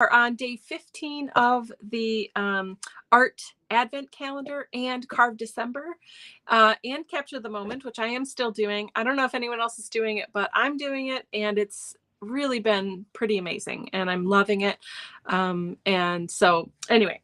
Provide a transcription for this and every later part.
are on day 15 of the Art Advent Calendar and Carve December and Capture the Moment, which I am still doing. I don't know if anyone else is doing it, but I'm doing it, and it's really been pretty amazing, and I'm loving it. And so anyway,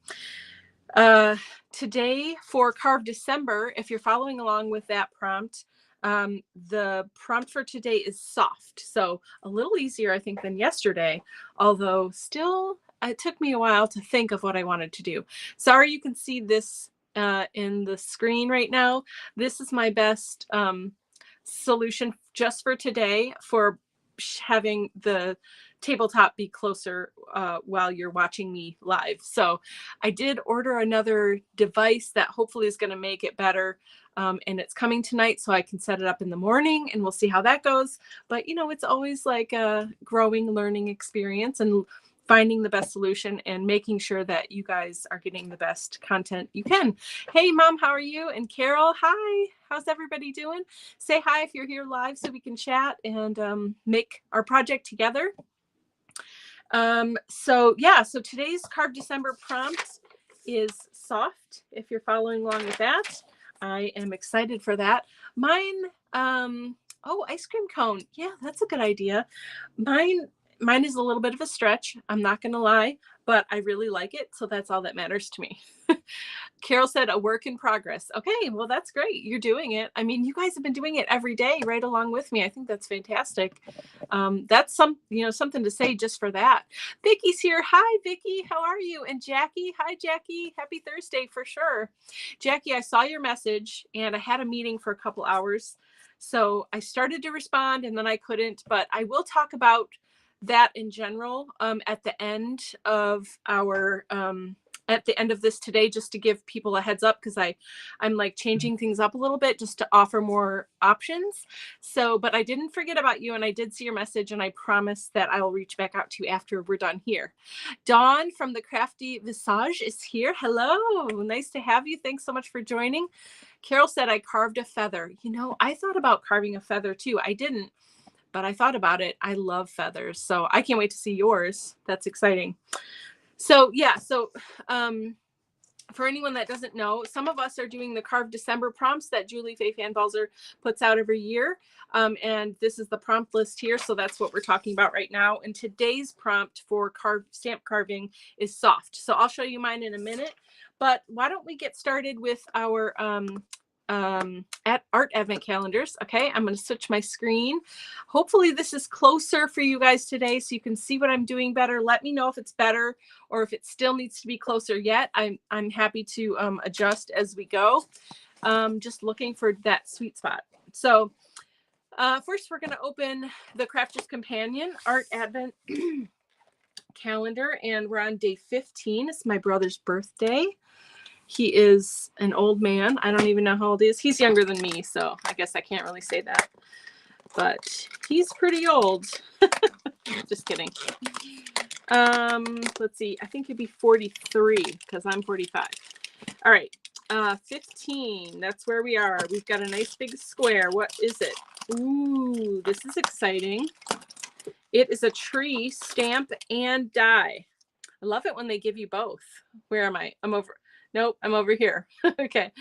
today for Carve December, if you're following along with that prompt, the prompt for today is soft. So a little easier, I think, than yesterday, although still it took me a while to think of what I wanted to do. Sorry, you can see this in the screen right now. This is my best solution just for today for having the tabletop be closer while you're watching me live. So I did order another device that hopefully is going to make it better. And it's coming tonight, so I can set it up in the morning, and we'll see how that goes. But, you know, it's always like a growing learning experience and finding the best solution and making sure that you guys are getting the best content you can. Hey, Mom, how are you? And Carol, hi. How's everybody doing? Say hi if you're here live so we can chat and make our project together. So today's Carve December prompt is soft, if you're following along with that. I am excited for that. Mine, ice cream cone. Yeah, that's a good idea. Mine is a little bit of a stretch. I'm not going to lie, but I really like it. So that's all that matters to me. Carol said a work in progress. Okay, well, that's great. You're doing it. I mean, you guys have been doing it every day right along with me. I think that's fantastic. That's something to say just for that. Vicky's here. Hi, Vicky. How are you? And Jackie. Hi, Jackie. Happy Thursday for sure. Jackie, I saw your message and I had a meeting for a couple hours. So I started to respond and then I couldn't, but I will talk about that in general at the end of this today, just to give people a heads up, because I'm like changing things up a little bit just to offer more options. So, but I didn't forget about you, and I did see your message, and I promise that I will reach back out to you after we're done here. Dawn from the Crafty Visage is here. Hello, nice to have you. Thanks so much for joining. Carol said I carved a feather. You know, I thought about carving a feather too. I didn't, but I thought about it. I love feathers, so I can't wait to see yours. That's exciting. So for anyone that doesn't know, some of us are doing the Carve December prompts that Julie Faye Fanbalzer puts out every year. And this is the prompt list here. So that's what we're talking about right now. And today's prompt for stamp carving is soft. So I'll show you mine in a minute. But why don't we get started with our at Art Advent calendars. Okay, I'm going to switch my screen. Hopefully this is closer for you guys today so you can see what I'm doing better. Let me know if it's better or if it still needs to be closer yet. I'm happy to adjust as we go. Just looking for that sweet spot. So first we're going to open the Crafter's Companion Art Advent calendar, and we're on day 15. It's my brother's birthday. He is an old man. I don't even know how old he is. He's younger than me, so I guess I can't really say that. But he's pretty old. Just kidding. Let's see. I think he'd be 43 because I'm 45. All right. 15. That's where we are. We've got a nice big square. What is it? Ooh, this is exciting. It is a tree, stamp, and die. I love it when they give you both. Where am I? Nope, I'm over here. Okay.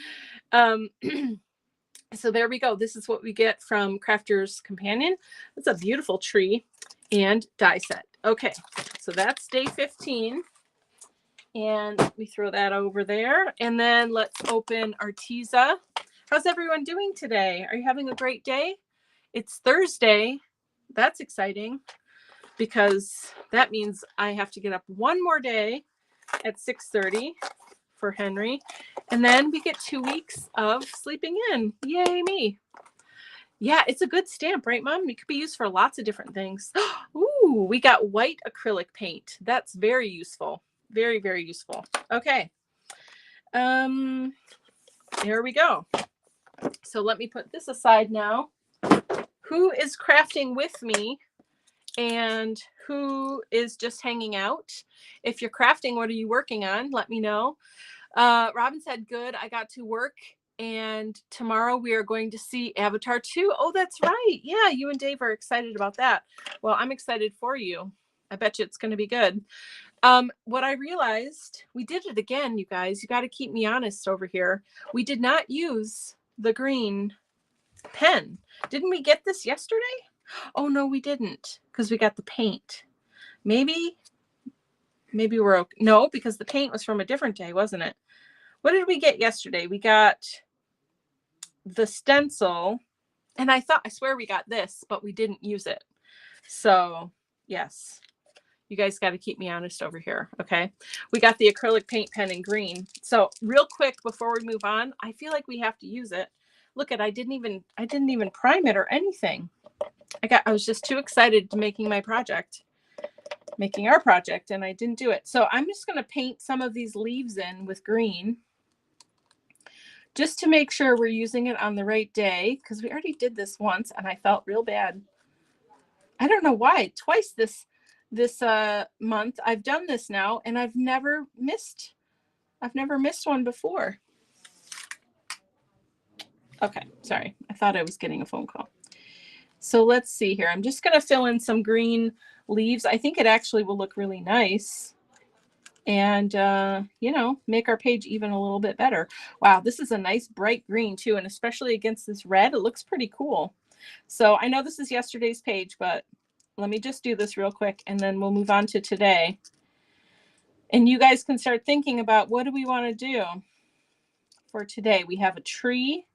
So there we go. This is what we get from Crafter's Companion. It's a beautiful tree and die set. Okay, so that's day 15. And we throw that over there. And then let's open Arteza. How's everyone doing today? Are you having a great day? It's Thursday. That's exciting because that means I have to get up one more day at 6:30. For Henry, and then we get 2 weeks of sleeping in. Yay me. Yeah, it's a good stamp, right, Mom? It could be used for lots of different things. Ooh, we got white acrylic paint. That's very useful. Very, very useful. Okay. There we go. So let me put this aside now. Who is crafting with me and who is just hanging out? If you're crafting, what are you working on? Let me know. Robin said, good, I got to work, and tomorrow we are going to see Avatar 2. Oh, that's right. Yeah, you and Dave are excited about that. Well, I'm excited for you. I bet you it's going to be good. What I realized, we did it again, you guys. You got to keep me honest over here. We did not use the green pen. Didn't we get this yesterday? Oh, no, we didn't, because we got the paint. Maybe we're okay. No, because the paint was from a different day, wasn't it? What did we get yesterday? We got the stencil, and I swear we got this, but we didn't use it. So, yes. You guys got to keep me honest over here, okay? We got the acrylic paint pen in green. So real quick before we move on, I feel like we have to use it. Look at, I didn't even prime it or anything. I was just too excited to making our project, and I didn't do it. So I'm just going to paint some of these leaves in with green just to make sure we're using it on the right day, because we already did this once and I felt real bad. I don't know why. Twice this month I've done this now, and I've never missed one before. Okay, sorry, I thought I was getting a phone call. So let's see here. I'm just going to fill in some green leaves. I think it actually will look really nice, and you know, make our page even a little bit better. Wow, this is a nice bright green too, and especially against this red, it looks pretty cool. So I know this is yesterday's page, but let me just do this real quick and then we'll move on to today. And you guys can start thinking about, what do we want to do for today? We have a tree,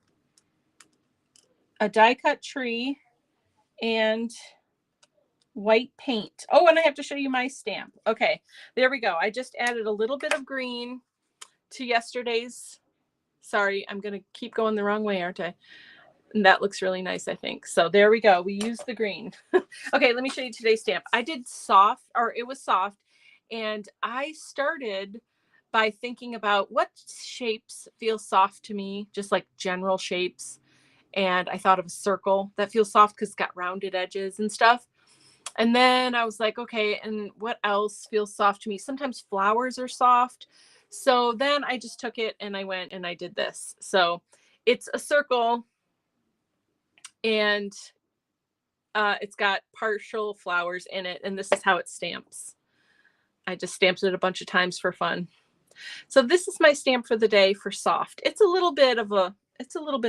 a die cut tree, and white paint. Oh, and I have to show you my stamp. Okay, there we go. I just added a little bit of green to yesterday's. Sorry, I'm going to keep going the wrong way, aren't I? And that looks really nice, I think. So there we go. We used the green. Okay, let me show you today's stamp. I did soft, or it was soft. And I started by thinking about what shapes feel soft to me, just like general shapes. And I thought of a circle that feels soft because it's got rounded edges and stuff. And then I was like, okay, and what else feels soft to me? Sometimes flowers are soft. So then I just took it and I went and I did this. So it's a circle, and it's got partial flowers in it, and this is how it stamps. I just stamped it a bunch of times for fun. So this is my stamp for the day for soft. It's a little bit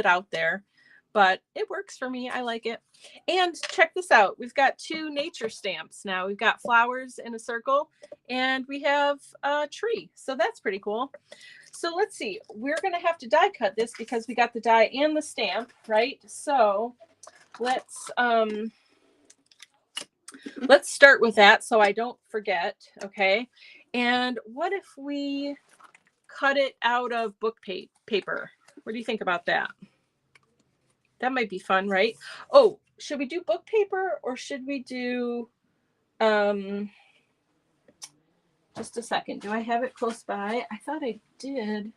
out there, but it works for me. I like it. And check this out. We've got 2 nature stamps now. We've got flowers in a circle, and we have a tree. So that's pretty cool. So let's see. We're going to have to die cut this because we got the die and the stamp, right? So let's start with that so I don't forget, okay? And what if we cut it out of book paper? What do you think about that? That might be fun, right? Oh, should we do book paper or should we do, just a second. Do I have it close by? I thought I did,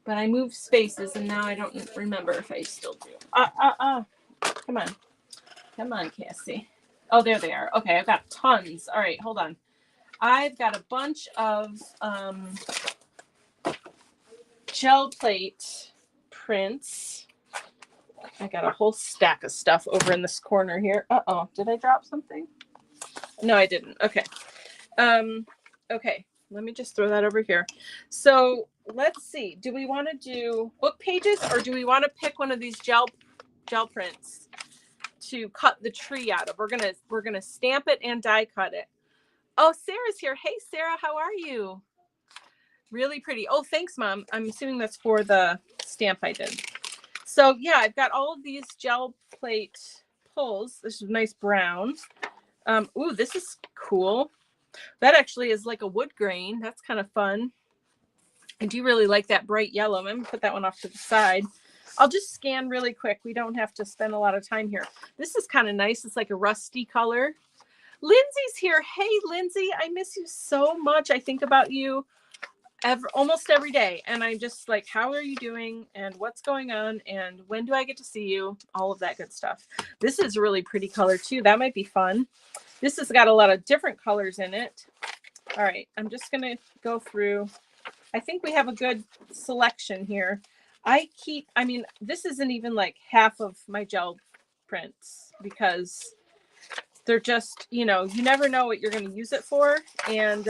but I moved spaces and now I don't remember if I still do. Come on, Cassie. Oh, there they are. Okay, I've got tons. All right, hold on. I've got a bunch of gel plate prints. I got a whole stack of stuff over in this corner here. Uh-oh, did I drop something? No, I didn't. Okay. Okay, let me just throw that over here. So let's see. Do we want to do book pages or do we want to pick one of these gel prints to cut the tree out of? We're gonna stamp it and die cut it. Oh, Sarah's here. Hey, Sarah, how are you? Really pretty. Oh, thanks, Mom. I'm assuming that's for the stamp I did. So yeah, I've got all of these gel plate pulls. This is nice brown. Ooh, this is cool. That actually is like a wood grain. That's kind of fun. I do really like that bright yellow. I'm gonna put that one off to the side. I'll just scan really quick. We don't have to spend a lot of time here. This is kind of nice. It's like a rusty color. Lindsay's here. Hey, Lindsay, I miss you so much. I think about you almost every day. And I'm just like, how are you doing? And what's going on? And when do I get to see you? All of that good stuff. This is a really pretty color too. That might be fun. This has got a lot of different colors in it. All right, I'm just going to go through. I think we have a good selection here. I mean, this isn't even like half of my gel prints because they're just, you know, you never know what you're going to use it for. And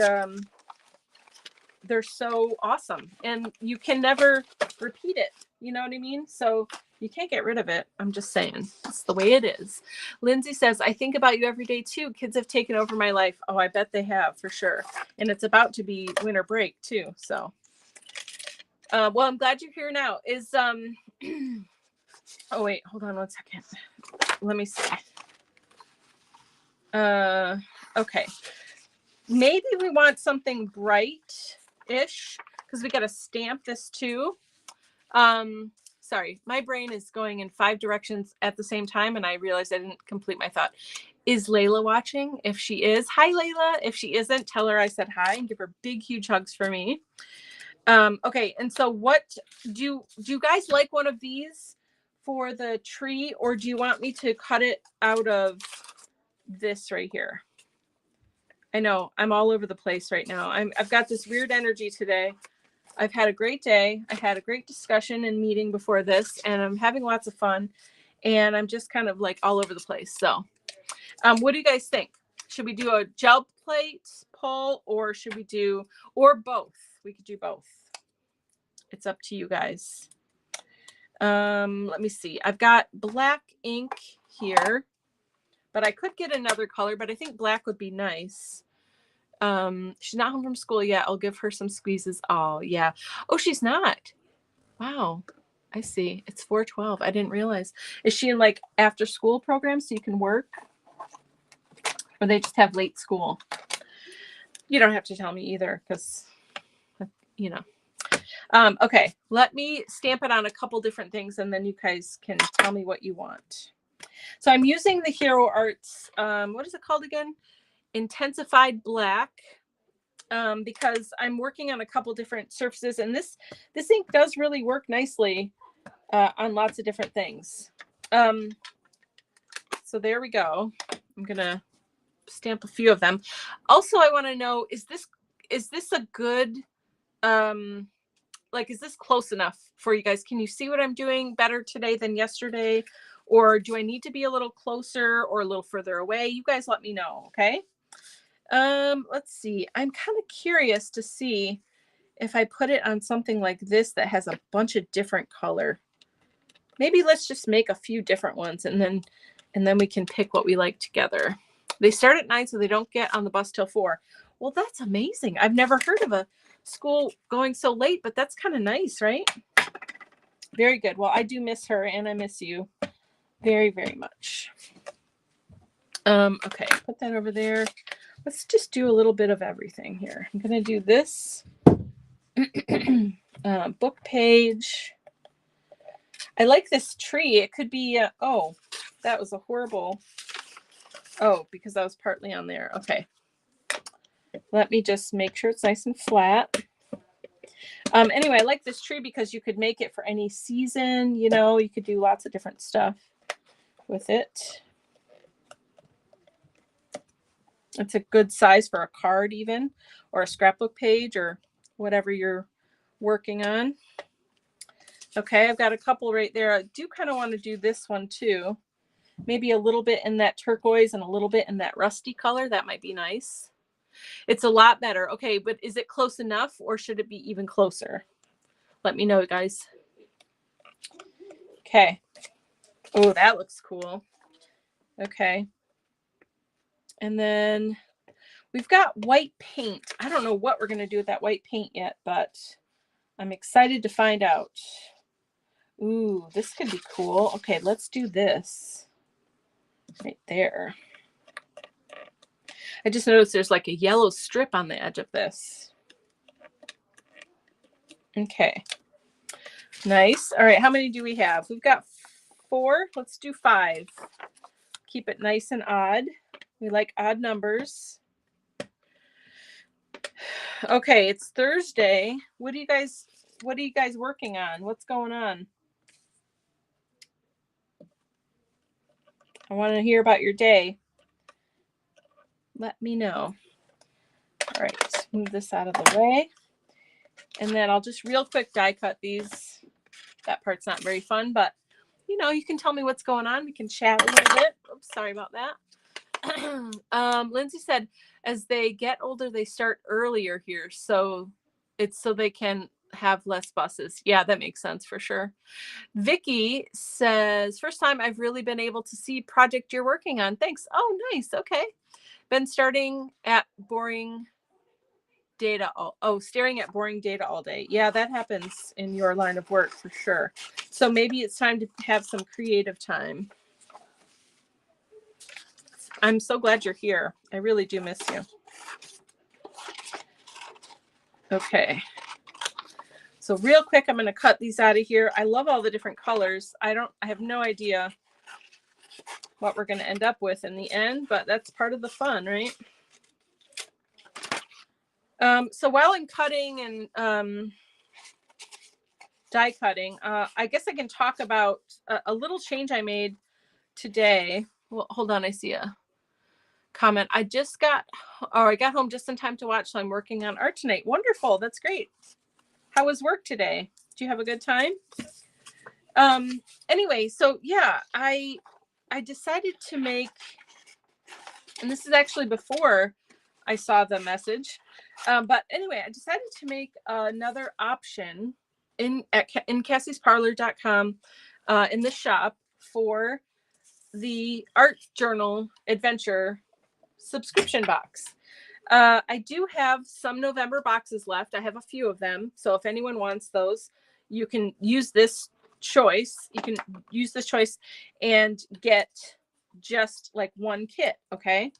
they're so awesome. And you can never repeat it. You know what I mean? So you can't get rid of it. I'm just saying. That's the way it is. Lindsay says, I think about you every day too. Kids have taken over my life. Oh, I bet they have for sure. And it's about to be winter break too. So, well, I'm glad you're here now. Is, oh wait, hold on one second. Let me see. Okay. Maybe we want something bright-ish because we got to stamp this too. Sorry, my brain is going in 5 directions at the same time, and I realized I didn't complete my thought. Is Layla watching? If she is, hi Layla. If she isn't, tell her I said hi and give her big, huge hugs for me. Okay, and so what do you guys like one of these for the tree, or do you want me to cut it out of this right here? I know I'm all over the place right now. I've got this weird energy today. I've had a great day. I had a great discussion and meeting before this, and I'm having lots of fun, and I'm just kind of like all over the place. So, what do you guys think? Should we do a gel plate pull, or should we do, or both? We could do both. It's up to you guys. Let me see. I've got black ink here, but I could get another color, but I think black would be nice. She's not home from school yet. I'll give her some squeezes. Oh, yeah. Oh, she's not. Wow. I see. It's 4:12. I didn't realize. Is she in like after school program so you can work? Or they just have late school? You don't have to tell me either because, you know. Okay, let me stamp it on a couple different things and then you guys can tell me what you want. So I'm using the Hero Arts, what is it called again? Intensified Black, because I'm working on a couple different surfaces, and this ink does really work nicely on lots of different things. So there we go. I'm gonna stamp a few of them. Also, I want to know, is this a good like, is this close enough for you guys? Can you see what I'm doing better today than yesterday? Or do I need to be a little closer or a little further away? You guys let me know, okay? Let's see. I'm kind of curious to see if I put it on something like this that has a bunch of different color. Maybe let's just make a few different ones and then we can pick what we like together. They start at 9, so they don't get on the bus till 4. Well, that's amazing. I've never heard of a school going so late, but that's kind of nice, right? Very good. Well, I do miss her and I miss you very, very much. Okay, put that over there. Let's just do a little bit of everything here. I'm going to do this book page. I like this tree. It could be, oh, that was a horrible, oh, because that was partly on there. Okay. Let me just make sure it's nice and flat. Anyway, I like this tree because you could make it for any season. You know, you could do lots of different stuff with it. It's a good size for a card even, or a scrapbook page or whatever you're working on. Okay, I've got a couple right there. I do kind of want to do this one too. Maybe a little bit in that turquoise and a little bit in that rusty color. That might be nice. It's a lot better. Okay, but is it close enough or should it be even closer? Let me know, guys. Okay. Oh, that looks cool. Okay. And then we've got white paint. I don't know what we're going to do with that white paint yet, but I'm excited to find out. Ooh, this could be cool. Okay, let's do this right there. I just noticed there's like a yellow strip on the edge of this. Okay, nice. All right, how many do we have? We've got 4. Let's do 5. Keep it nice and odd. We like odd numbers. Okay, it's Thursday. What are you guys working on? What's going on? I want to hear about your day. Let me know. All right, move this out of the way. And then I'll just real quick die cut these. That part's not very fun, but you know, you can tell me what's going on. We can chat a little bit. Oops, sorry about that. Lindsay said, as they get older, they start earlier here. So it's so they can have less buses. Yeah, that makes sense for sure. Vicky says, first time I've really been able to see project you're working on. Thanks. Oh, nice. Okay. Been staring at boring data all day. Yeah, that happens in your line of work for sure. So maybe it's time to have some creative time. I'm so glad you're here. I really do miss you. Okay. So real quick, I'm going to cut these out of here. I love all the different colors. I have no idea what we're going to end up with in the end, but that's part of the fun, right? So while I'm cutting and die cutting, I guess I can talk about a little change I made today. Well, hold on, I see a comment. I got home just in time to watch, so I'm working on art tonight. Wonderful, that's great. How was work today? Did you have a good time? Anyway, so yeah, I decided to make, and this is actually before I saw the message, but anyway, I decided to make another option in Cassie'sParlor.com in the shop for the art journal adventure subscription box. I do have some November boxes left. I have a few of them. So if anyone wants those, you can use this choice. You can use this choice and get just like one kit. Okay.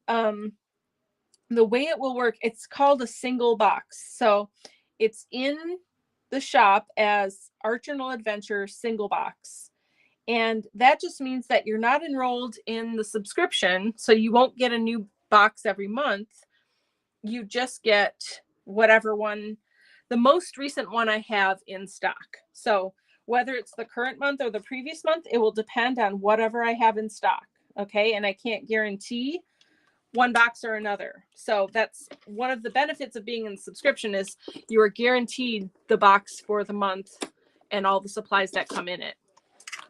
The way it will work, it's called a single box. So it's in the shop as Art Journal Adventure single box. And that just means that you're not enrolled in the subscription. So you won't get a new box every month. You just get whatever one, the most recent one I have in stock. So whether it's the current month or the previous month, it will depend on whatever I have in stock. Okay. And I can't guarantee one box or another. So that's one of the benefits of being in subscription is you are guaranteed the box for the month and all the supplies that come in it.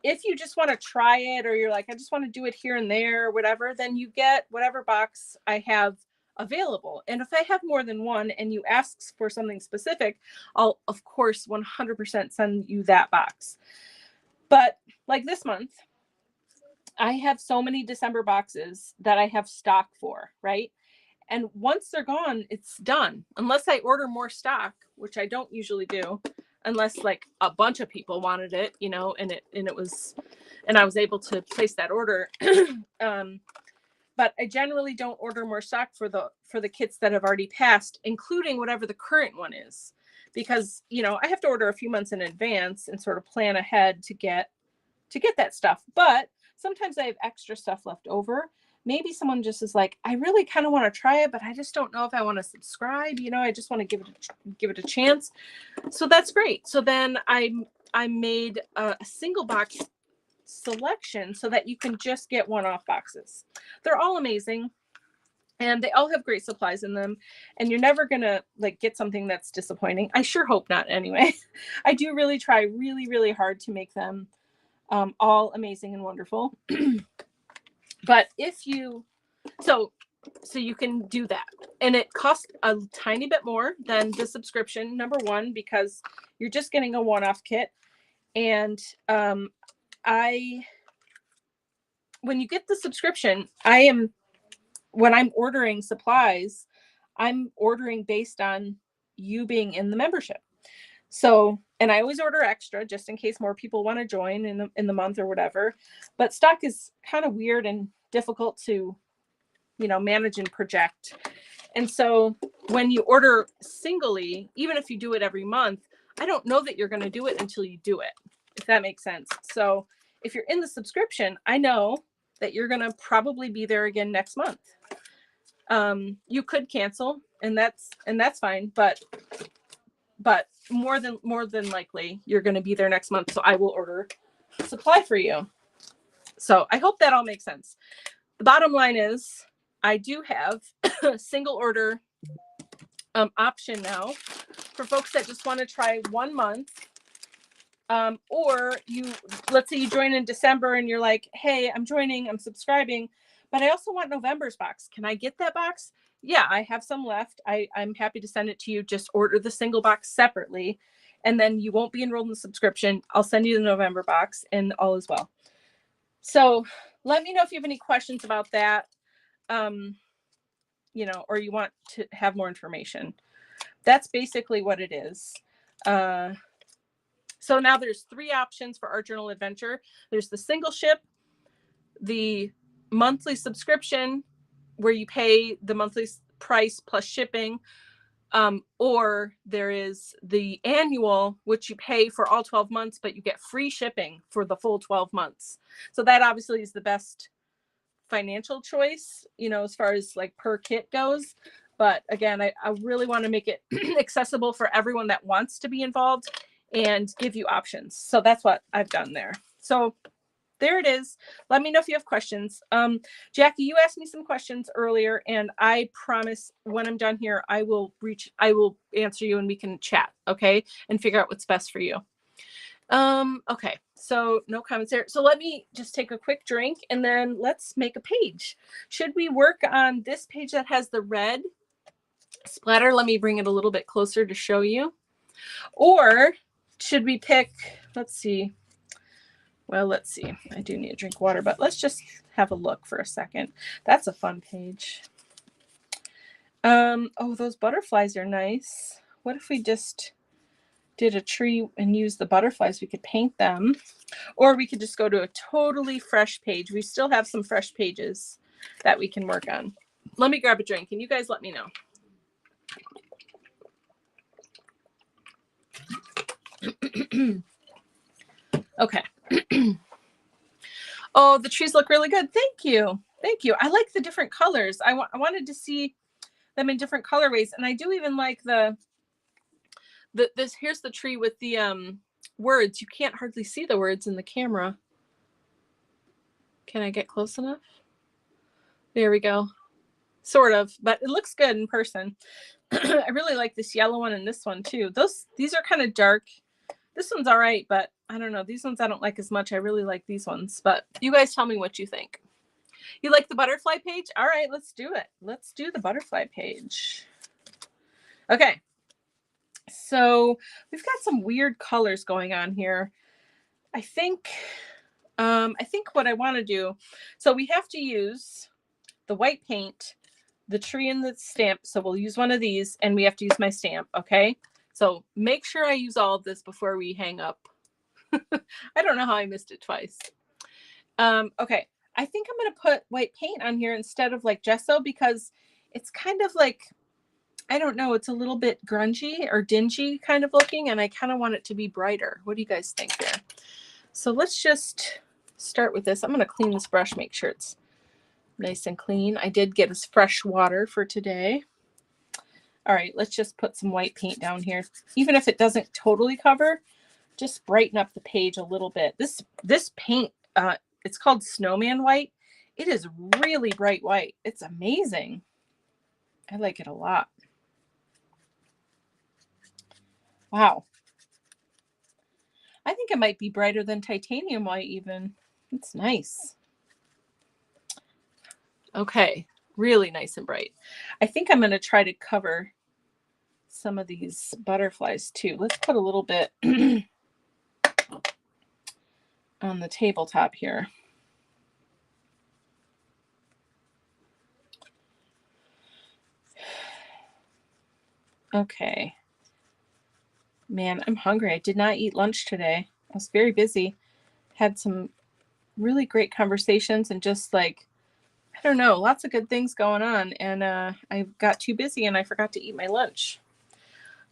If you just want to try it, or you're like, I just want to do it here and there or whatever, then you get whatever box I have available. And if I have more than one and you ask for something specific, I'll of course 100% send you that box. But like this month, I have so many December boxes that I have stock for, right? And once they're gone, it's done. Unless I order more stock, which I don't usually do, unless like a bunch of people wanted it, you know, and I was able to place that order. But I generally don't order more stock for the kits that have already passed, including whatever the current one is, because, you know, I have to order a few months in advance and sort of plan ahead to get that stuff. But sometimes I have extra stuff left over. Maybe someone just is like, I really kind of want to try it, but I just don't know if I want to subscribe. You know, I just want to give it a chance. So that's great. So then I made a single box selection so that you can just get one-off boxes. They're all amazing. And they all have great supplies in them. And you're never going to like get something that's disappointing. I sure hope not anyway. I do really try really, really hard to make them all amazing and wonderful. But if you, so you can do that. And it costs a tiny bit more than the subscription, number one, because you're just getting a one-off kit. And when you get the subscription, when I'm ordering supplies, I'm ordering based on you being in the membership. So, and I always order extra just in case more people want to join in the month or whatever. But stock is kind of weird and difficult to, you know, manage and project. And so when you order singly, even if you do it every month, I don't know that you're going to do it until you do it, if that makes sense. So if you're in the subscription, I know that you're going to probably be there again next month. You could cancel, and that's fine, but more than likely you're going to be there next month. So I will order supply for you. So I hope that all makes sense. The bottom line is I do have a single order option now for folks that just want to try 1 month. Or let's say you join in December and you're like, hey, I'm subscribing, but I also want November's box. Can I get that box? Yeah, I have some left. I'm happy to send it to you. Just order the single box separately, and then you won't be enrolled in the subscription. I'll send you the November box, and all is well. So let me know if you have any questions about that, you know, or you want to have more information. That's basically what it is. So now there's 3 options for Art Journal Adventure. There's the single ship, the monthly subscription, where you pay the monthly price plus shipping, or there is the annual, which you pay for all 12 months, but you get free shipping for the full 12 months. So that obviously is the best financial choice, you know, as far as like per kit goes. But again, I really want to make it accessible for everyone that wants to be involved and give you options. So that's what I've done there. So there it is. Let me know if you have questions. Jackie, you asked me some questions earlier, and I promise when I'm done here, I will answer you and we can chat, okay? And figure out what's best for you. Okay, so no comments there. So let me just take a quick drink and then let's make a page. Should we work on this page that has the red splatter? Let me bring it a little bit closer to show you. Or should we pick, let's see. Well, let's see. I do need to drink water, but let's just have a look for a second. That's a fun page. Oh, those butterflies are nice. What if we just did a tree and use the butterflies? We could paint them, or we could just go to a totally fresh page. We still have some fresh pages that we can work on. Let me grab a drink and you guys let me know. Okay. Oh, the trees look really good. Thank you. Thank you. I like the different colors. I wanted to see them in different colorways. And I do even like this, here's the tree with the words. You can't hardly see the words in the camera. Can I get close enough? There we go. Sort of, but it looks good in person. I really like this yellow one and this one too. These are kind of dark. This one's all right, but I don't know. These ones I don't like as much. I really like these ones, but you guys tell me what you think. You like the butterfly page? All right, let's do it. Let's do the butterfly page. Okay. So we've got some weird colors going on here. I think what I want to do, so we have to use the white paint, the tree, and the stamp. So we'll use one of these, and we have to use my stamp. Okay. So make sure I use all of this before we hang up. I don't know how I missed it twice. Okay. I think I'm going to put white paint on here instead of like gesso, because it's kind of like, I don't know, it's a little bit grungy or dingy kind of looking, and I kind of want it to be brighter. What do you guys think there? So let's just start with this. I'm going to clean this brush, make sure it's nice and clean. I did get us fresh water for today. All right, let's just put some white paint down here. Even if it doesn't totally cover, just brighten up the page a little bit. This paint, it's called Snowman White. It is really bright white. It's amazing. I like it a lot. Wow. I think it might be brighter than titanium white even. It's nice. Okay, really nice and bright. I think I'm going to try to cover some of these butterflies too. Let's put a little bit on the tabletop here. Okay. Man, I'm hungry. I did not eat lunch today. I was very busy. Had some really great conversations and just like, I don't know, lots of good things going on. And I got too busy and I forgot to eat my lunch.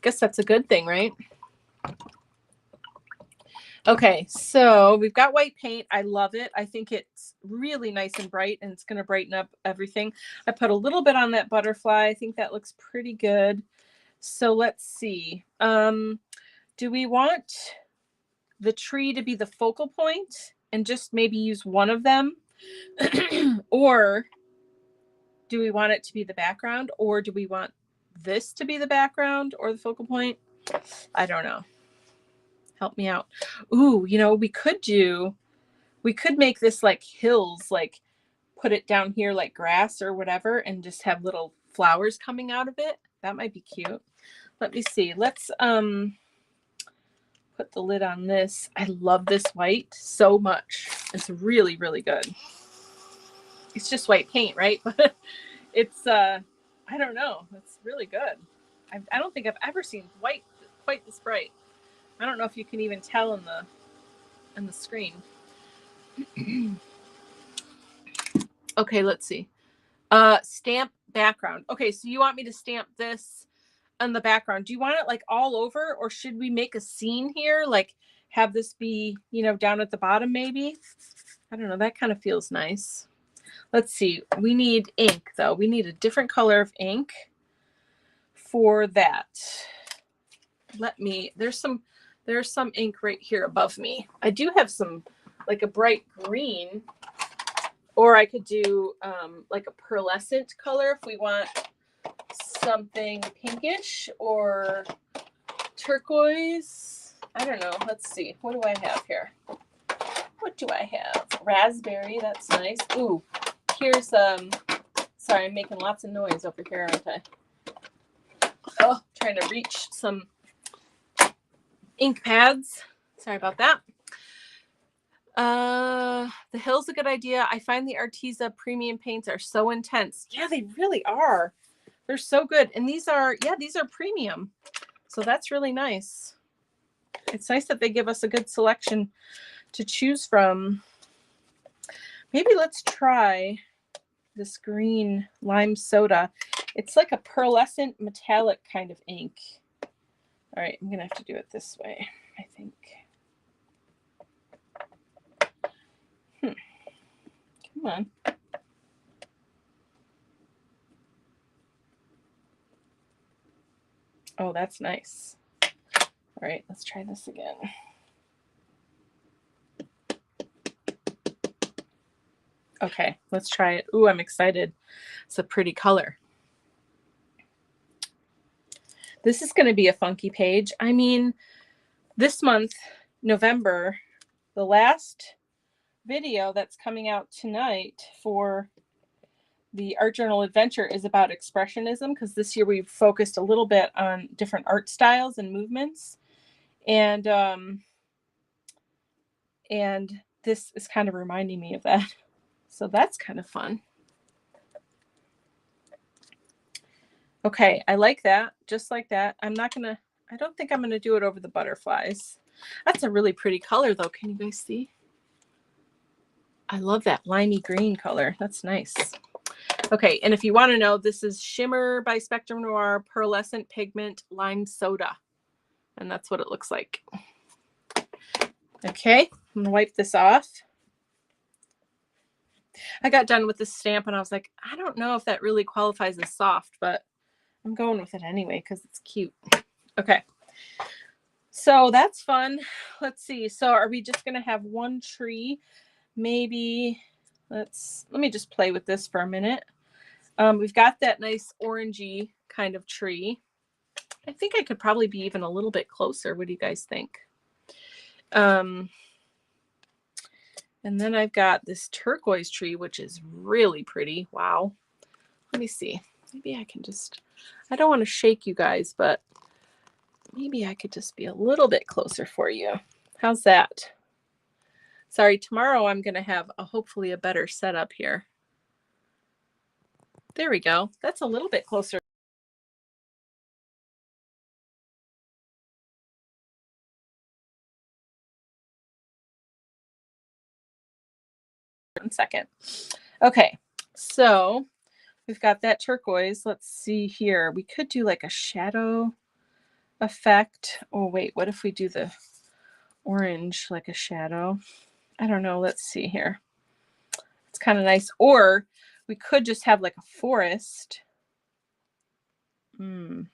Guess that's a good thing, right? Okay, so we've got white paint. I love it. I think it's really nice and bright, and it's going to brighten up everything. I put a little bit on that butterfly. I think that looks pretty good. So let's see. Do we want the tree to be the focal point and just maybe use one of them? Or do we want it to be the background? Or do we want this to be the background or the focal point? I don't know. Help me out. Ooh, you know, we could make this like hills, like put it down here like grass or whatever and just have little flowers coming out of it. That might be cute. Let me see. Let's put the lid on this. I love this white so much. It's really, really good. It's just white paint, right? But it's I don't know. It's really good. I don't think I've ever seen white quite this bright. I don't know if you can even tell in the screen. Okay, let's see. Stamp background. Okay, so you want me to stamp this on the background. Do you want it like all over, or should we make a scene here? Like have this be, you know, down at the bottom maybe? I don't know. That kind of feels nice. Let's see. We need ink though. We need a different color of ink for that. There's some ink right here above me. I do have some like a bright green, or I could do like a pearlescent color if we want something pinkish or turquoise. I don't know. Let's see. What do I have here? What do I have? Raspberry. That's nice. Ooh, here's sorry, I'm making lots of noise over here, aren't I? Oh, trying to reach some ink pads. Sorry about that. The Hill's a good idea. I find the Arteza premium paints are so intense. Yeah, they really are. They're so good. And these are premium. So that's really nice. It's nice that they give us a good selection to choose from. Maybe let's try this green lime soda. It's like a pearlescent metallic kind of ink. All right, I'm going to have to do it this way, I think. Come on. Oh, that's nice. All right, let's try this again. Okay, let's try it. Ooh, I'm excited. It's a pretty color. This is going to be a funky page. I mean, this month, November, the last video that's coming out tonight for the Art Journal Adventure is about expressionism, because this year we've focused a little bit on different art styles and movements. And this is kind of reminding me of that. So that's kind of fun. Okay, I like that, just like that. I don't think I'm gonna do it over the butterflies. That's a really pretty color though. Can you guys see? I love that limey green color. That's nice. Okay, and if you want to know, this is Shimmer by Spectrum Noir Pearlescent Pigment Lime Soda. And that's what it looks like. Okay, I'm gonna wipe this off. I got done with this stamp and I was like, I don't know if that really qualifies as soft, but I'm going with it anyway because it's cute. Okay, so that's fun. Let's see. So are we just gonna have one tree? Maybe let me just play with this for a minute. We've got that nice orangey kind of tree. I think I could probably be even a little bit closer. What do you guys think? And then I've got this turquoise tree, which is really pretty. Wow. Let me see. Maybe I can just, I don't want to shake you guys, but maybe I could just be a little bit closer for you. How's that? Sorry, tomorrow I'm going to have hopefully a better setup here. There we go. That's a little bit closer. 1 second. Okay, so we've got that turquoise. Let's see here. We could do like a shadow effect. Oh, wait, what if we do the orange like a shadow? I don't know. Let's see here. It's kind of nice. Or we could just have like a forest. Oh,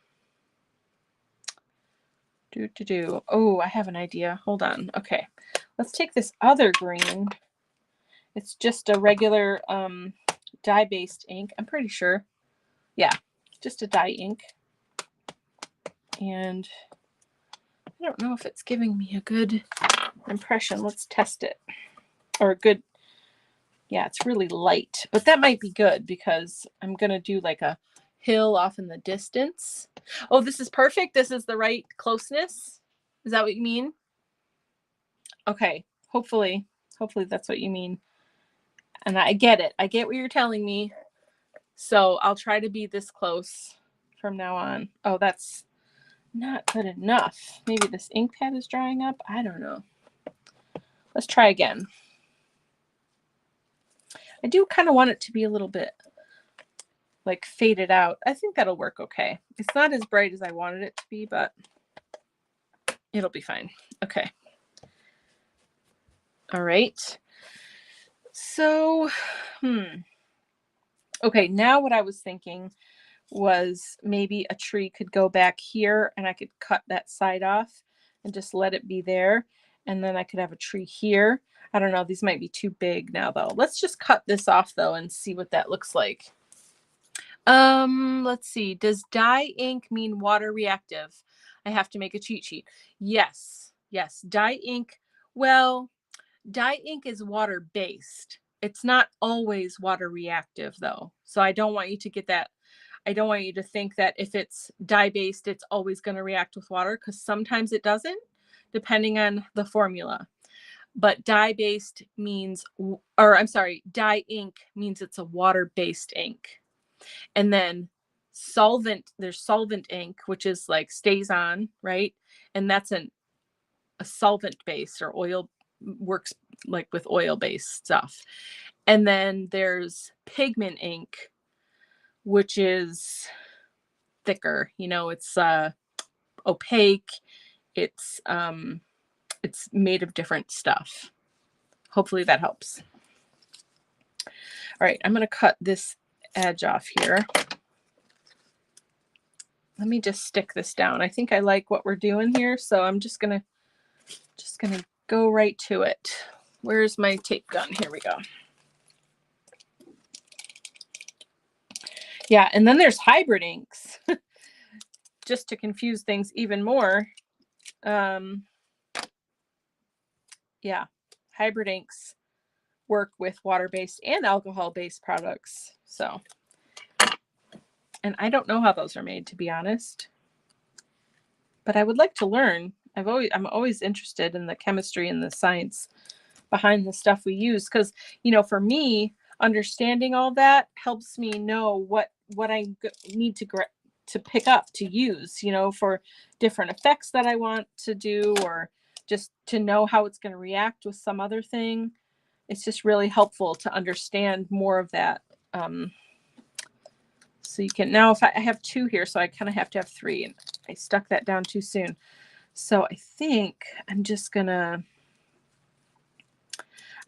I have an idea. Hold on. Okay, let's take this other green. It's just a regular dye-based ink. I'm pretty sure. Yeah, just a dye ink. And I don't know if it's giving me a good impression. Let's test it. Or a good Yeah, it's really light, but that might be good because I'm going to do like a hill off in the distance. Oh, this is perfect. This is the right closeness. Is that what you mean? Okay. Hopefully that's what you mean. And I get it. I get what you're telling me. So I'll try to be this close from now on. Oh, that's not good enough. Maybe this ink pad is drying up. I don't know. Let's try again. I do kind of want it to be a little bit like faded out. I think that'll work okay. It's not as bright as I wanted it to be, but it'll be fine. Okay. All right. So, okay, now what I was thinking was maybe a tree could go back here and I could cut that side off and just let it be there. And then I could have a tree here. I don't know. These might be too big now though. Let's just cut this off though and see what that looks like. Let's see. Does dye ink mean water reactive? I have to make a cheat sheet. Yes. Yes. Dye ink. Well, dye ink is water based. It's not always water reactive though. So I don't want you to get that. I don't want you to think that if it's dye based, it's always going to react with water, because sometimes it doesn't, depending on the formula. But dye based means, or I'm sorry, dye ink means it's a water based ink. And then solvent, there's solvent ink, which is like stays on, right? And that's a solvent based or oil, works like with oil based stuff. And then there's pigment ink, which is thicker, you know, it's opaque, it's made of different stuff. Hopefully that helps. All right, I'm going to cut this edge off here. Let me just stick this down. I think I like what we're doing here, so I'm just gonna go right to it. Where's my tape gun? Here we go. Yeah, and then there's hybrid inks, just to confuse things even more. Yeah, hybrid inks work with water-based and alcohol-based products. So, and I don't know how those are made, to be honest, but I would like to learn. I'm always interested in the chemistry and the science behind the stuff we use, because, you know, for me, understanding all that helps me know what I need to pick up to use, you know, for different effects that I want to do, or just to know how it's going to react with some other thing. It's just really helpful to understand more of that. So you can, now if I have 2 here, so I kind of have to have 3, and I stuck that down too soon. So I think I'm just gonna,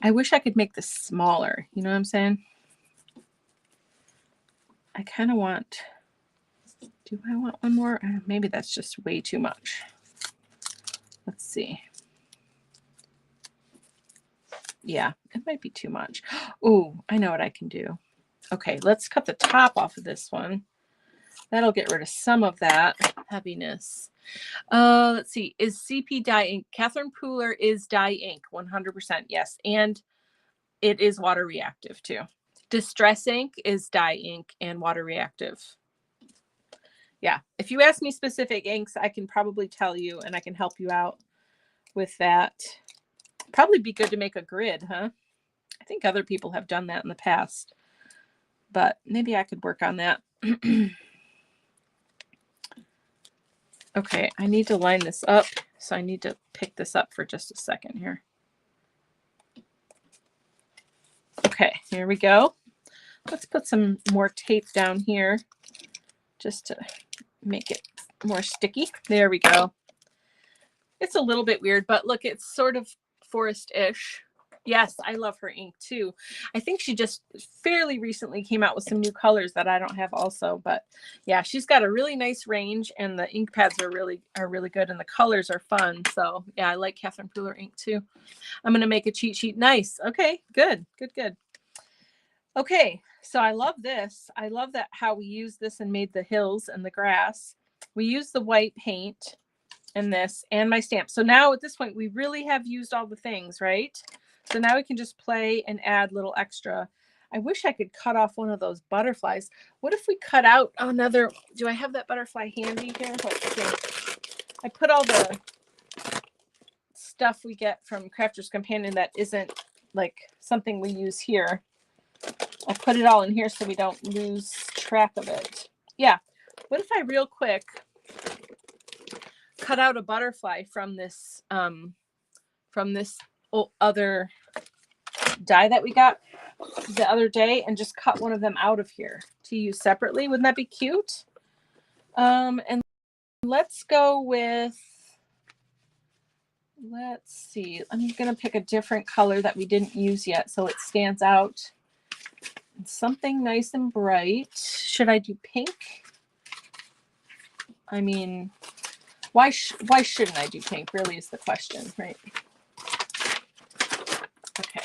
I wish I could make this smaller. You know what I'm saying? I kind of want, do I want one more? Maybe that's just way too much. Let's see. Yeah, it might be too much. Oh, I know what I can do. Okay, let's cut the top off of this one. That'll get rid of some of that heaviness. Let's see. Is CP dye ink? Catherine Pooler is dye ink, 100%. Yes, and it is water reactive too. Distress ink is dye ink and water reactive. Yeah, if you ask me specific inks, I can probably tell you, and I can help you out with that. Probably be good to make a grid, huh? I think other people have done that in the past, but maybe I could work on that. Okay, I need to line this up, so I need to pick this up for just a second here. Okay, here we go. Let's put some more tape down here just to make it more sticky. There we go. It's a little bit weird, but look, it's sort of forest-ish. Yes, I love her ink too. I think she just fairly recently came out with some new colors that I don't have also, but yeah, she's got a really nice range, and the ink pads are really good, and the colors are fun. So yeah, I like Catherine Pooler ink too. I'm going to make a cheat sheet. Nice. Okay, good. Okay, so I love this. I love that how we used this and made the hills and the grass. We used the white paint and this and my stamp. So now at this point, we really have used all the things, right? So now we can just play and add little extra. I wish I could cut off one of those butterflies. What if we cut out another? Do I have that butterfly handy here? Let's see. I put all the stuff we get from Crafter's Companion that isn't like something we use here. I put it all in here so we don't lose track of it. Yeah. What if I real quick cut out a butterfly from this other die that we got the other day and just cut one of them out of here to use separately? Wouldn't that be cute? And let's go with, let's see, I'm gonna pick a different color that we didn't use yet so it stands out. Something nice and bright. Should I do pink? I mean, why shouldn't I do pink, really is the question, right? Okay.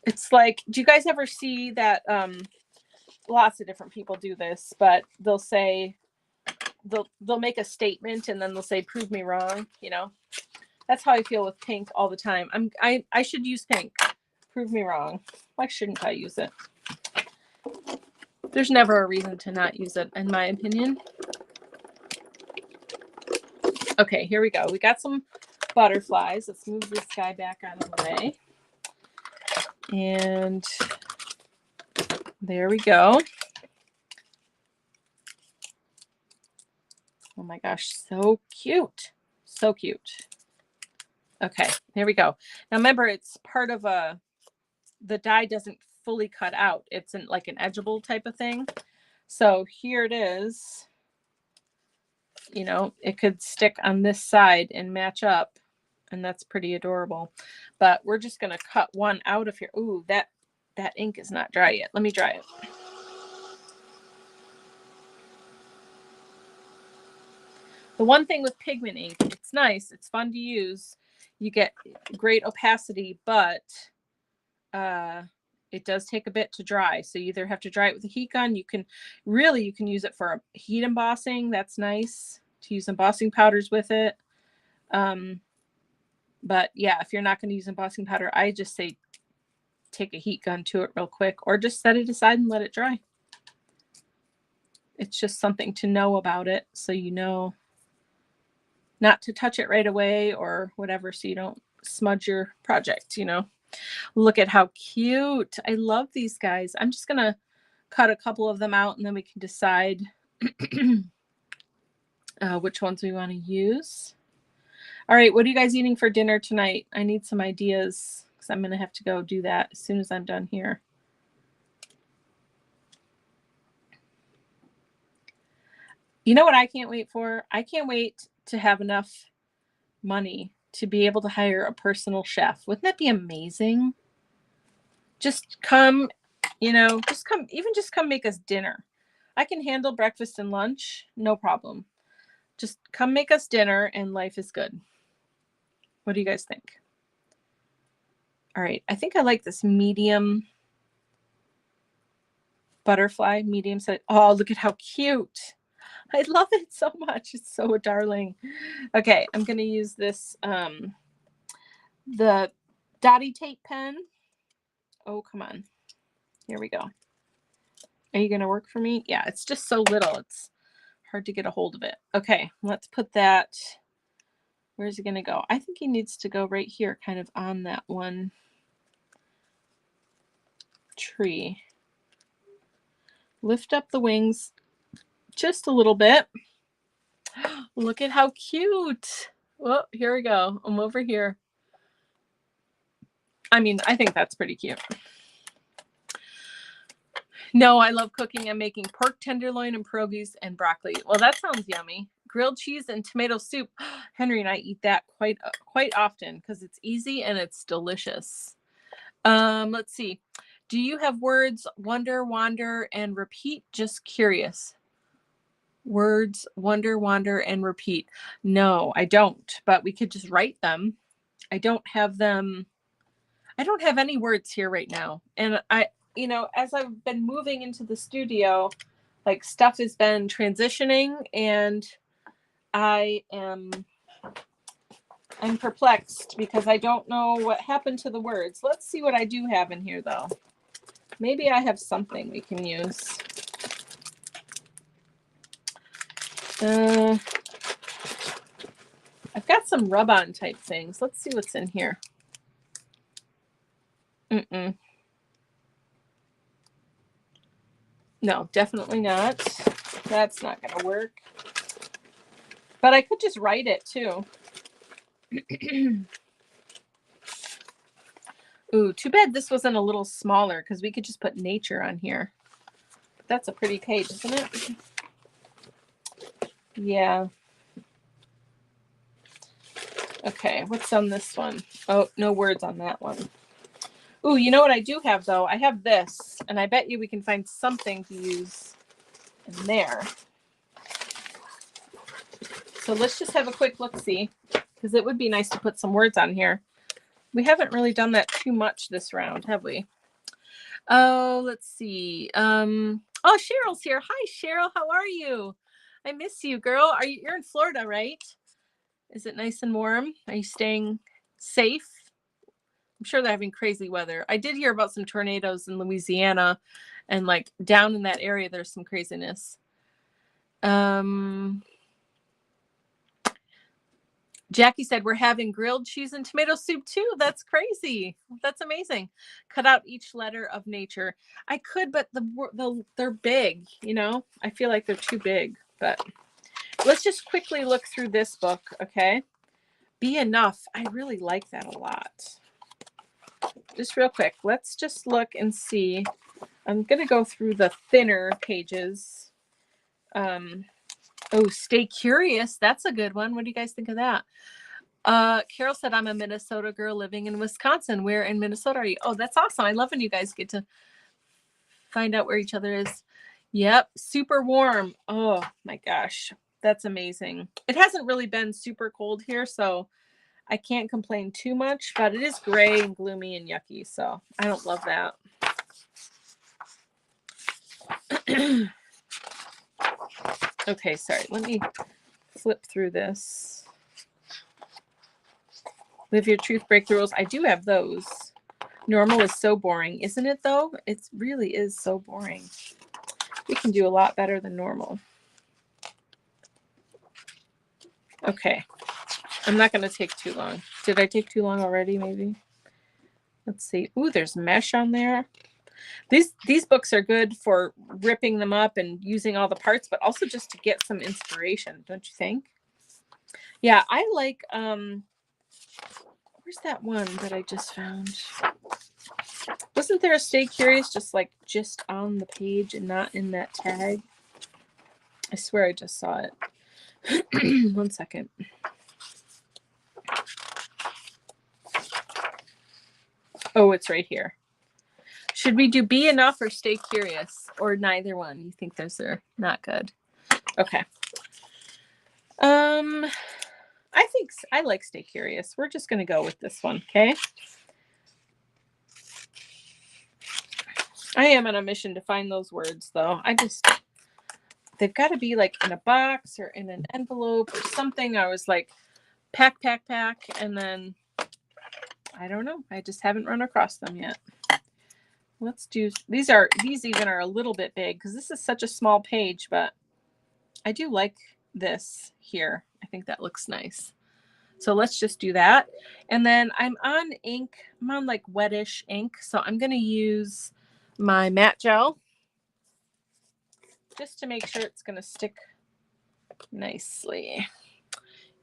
It's like, do you guys ever see that, lots of different people do this, but they'll say, they'll make a statement and then they'll say, prove me wrong, you know? That's how I feel with pink all the time. I should use pink. Prove me wrong. Why shouldn't I use it? There's never a reason to not use it, in my opinion. Okay, here we go. We got some butterflies. Let's move this guy back out of the way. And there we go. Oh my gosh, so cute. So cute. Okay, there we go. Now remember, it's part of the die doesn't fully cut out. It's like an edgeable type of thing. So here it is. You know, it could stick on this side and match up, and that's pretty adorable. But we're just going to cut one out of here. Ooh, that ink is not dry yet. Let me dry it. The one thing with pigment ink, it's nice, it's fun to use. You get great opacity, but it does take a bit to dry. So you either have to dry it with a heat gun. You can use it for heat embossing. That's nice to use embossing powders with it. But yeah, if you're not going to use embossing powder, I just say take a heat gun to it real quick, or just set it aside and let it dry. It's just something to know about it, so you know not to touch it right away or whatever, so you don't smudge your project, you know. Look at how cute. I love these guys. I'm just gonna cut a couple of them out and then we can decide which ones we want to use. All right, what are you guys eating for dinner tonight? I need some ideas because I'm gonna have to go do that as soon as I'm done here. You know what I can't wait for? I can't wait to have enough money to be able to hire a personal chef. Wouldn't that be amazing? Just come, you know, just come make us dinner. I can handle breakfast and lunch, no problem. Just come make us dinner and life is good. What do you guys think? All right, I think I like this medium butterfly, medium size. Oh, look at how cute. I love it so much. It's so darling. Okay, I'm going to use this, the Dottie tape pen. Oh, come on. Here we go. Are you going to work for me? Yeah, it's just so little. It's hard to get a hold of it. Okay, let's put that. Where's he going to go? I think he needs to go right here, kind of on that one tree. Lift up the wings just a little bit. Look at how cute. Well, here we go. I'm over here. I mean, I think that's pretty cute. No, I love cooking. I'm making pork tenderloin and pierogies and broccoli. Well, that sounds yummy. Grilled cheese and tomato soup. Henry and I eat that quite often because it's easy and it's delicious. Let's see. Do you have words wonder, wander, and repeat? Just curious. Words wonder, wander, and repeat. No, I don't, but we could just write them. I don't have them. I don't have any words here right now. And you know, as I've been moving into the studio, like stuff has been transitioning and I am I'm perplexed because I don't know what happened to the words. Let's see what I do have in here, though. Maybe I have something we can use. I've got some rub-on type things. Let's see what's in here. No, definitely not. That's not going to work. But I could just write it too. Ooh, too bad this wasn't a little smaller because we could just put nature on here. But that's a pretty page, isn't it? Yeah. Okay, what's on this one? Oh, no words on that one. Ooh, you know what I do have, though? I have this, and I bet you we can find something to use in there. So let's just have a quick look-see, because it would be nice to put some words on here. We haven't really done that too much this round, have we? Oh, let's see. Oh, Cheryl's here. Hi, Cheryl. How are you? I miss you, girl. You're in Florida, right? Is it nice and warm? Are you staying safe? I'm sure they're having crazy weather. I did hear about some tornadoes in Louisiana, and like down in that area, there's some craziness. Jackie said we're having grilled cheese and tomato soup too. That's crazy. That's amazing. Cut out each letter of nature. I could, but they're big. You know, I feel like they're too big. But let's just quickly look through this book, okay? Be Enough. I really like that a lot. Just real quick, let's just look and see. I'm gonna go through the thinner pages. Oh, Stay Curious. That's a good one. What do you guys think of that? Carol said, I'm a Minnesota girl living in Wisconsin. Where in Minnesota are you? Oh, that's awesome. I love when you guys get to find out where each other is. Yep. Super warm. Oh my gosh. That's amazing. It hasn't really been super cold here, so I can't complain too much, but it is gray and gloomy and yucky, so I don't love that. Okay, sorry. Let me flip through this. Live Your Truth, Break the Rules. I do have those. Normal is so boring, isn't it, though? It really is so boring. We can do a lot better than normal. Okay. I'm not going to take too long. Did I take too long already, maybe? Let's see. Ooh, there's mesh on there. These books are good for ripping them up and using all the parts, but also just to get some inspiration, don't you think? Yeah, I like, where's that one that I just found? Wasn't there a Stay Curious just on the page and not in that tag? I swear I just saw it. 1 second. Oh, it's right here. Should we do Be Enough or Stay Curious, or neither one? You think those are not good? Okay. I think I like Stay Curious. We're just going to go with this one, okay? I am on a mission to find those words, though. They've got to be like in a box or in an envelope or something. I was like, pack, and then I don't know. I just haven't run across them yet. Let's do, these even are a little bit big because this is such a small page, but I do like this here. I think that looks nice. So let's just do that. And then I'm on ink. I'm on like wettish ink. So I'm going to use my matte gel just to make sure it's going to stick nicely.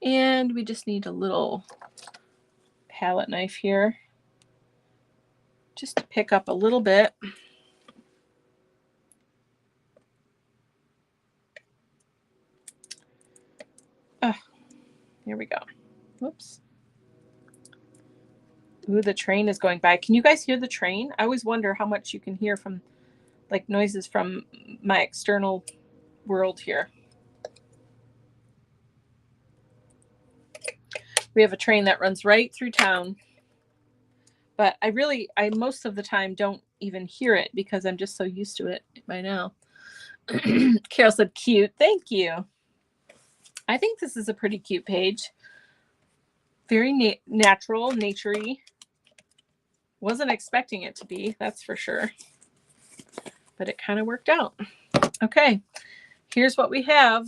And we just need a little palette knife here just to pick up a little bit. Here we go. Whoops. Ooh, the train is going by. Can you guys hear the train? I always wonder how much you can hear from like noises from my external world here. We have a train that runs right through town. But I most of the time don't even hear it because I'm just so used to it by now. Carol said cute. Thank you. I think this is a pretty cute page. very natural, naturey. Wasn't expecting it to be, that's for sure. But it kind of worked out. Okay, here's what we have.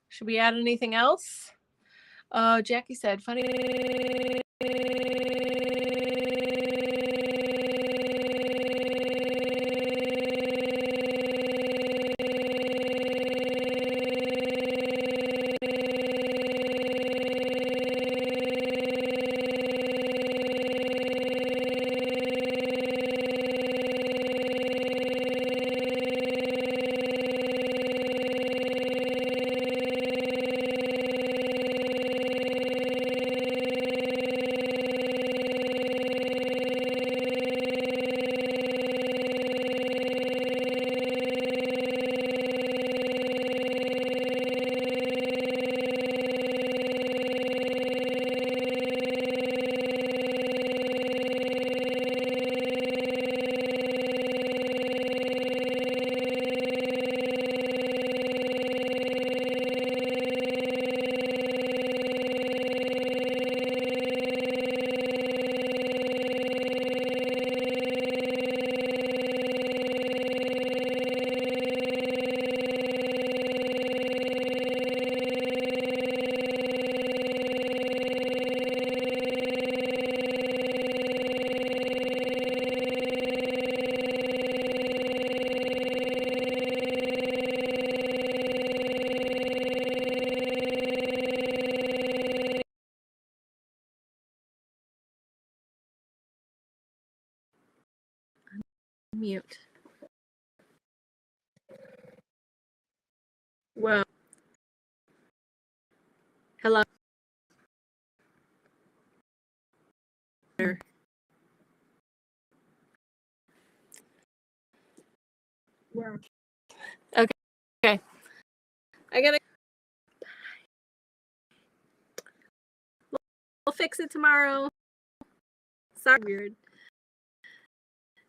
Should we add anything else? Jackie said, funny. Mute. Well, hello. Okay. Okay. I gotta. We'll fix it tomorrow. Sorry, weird.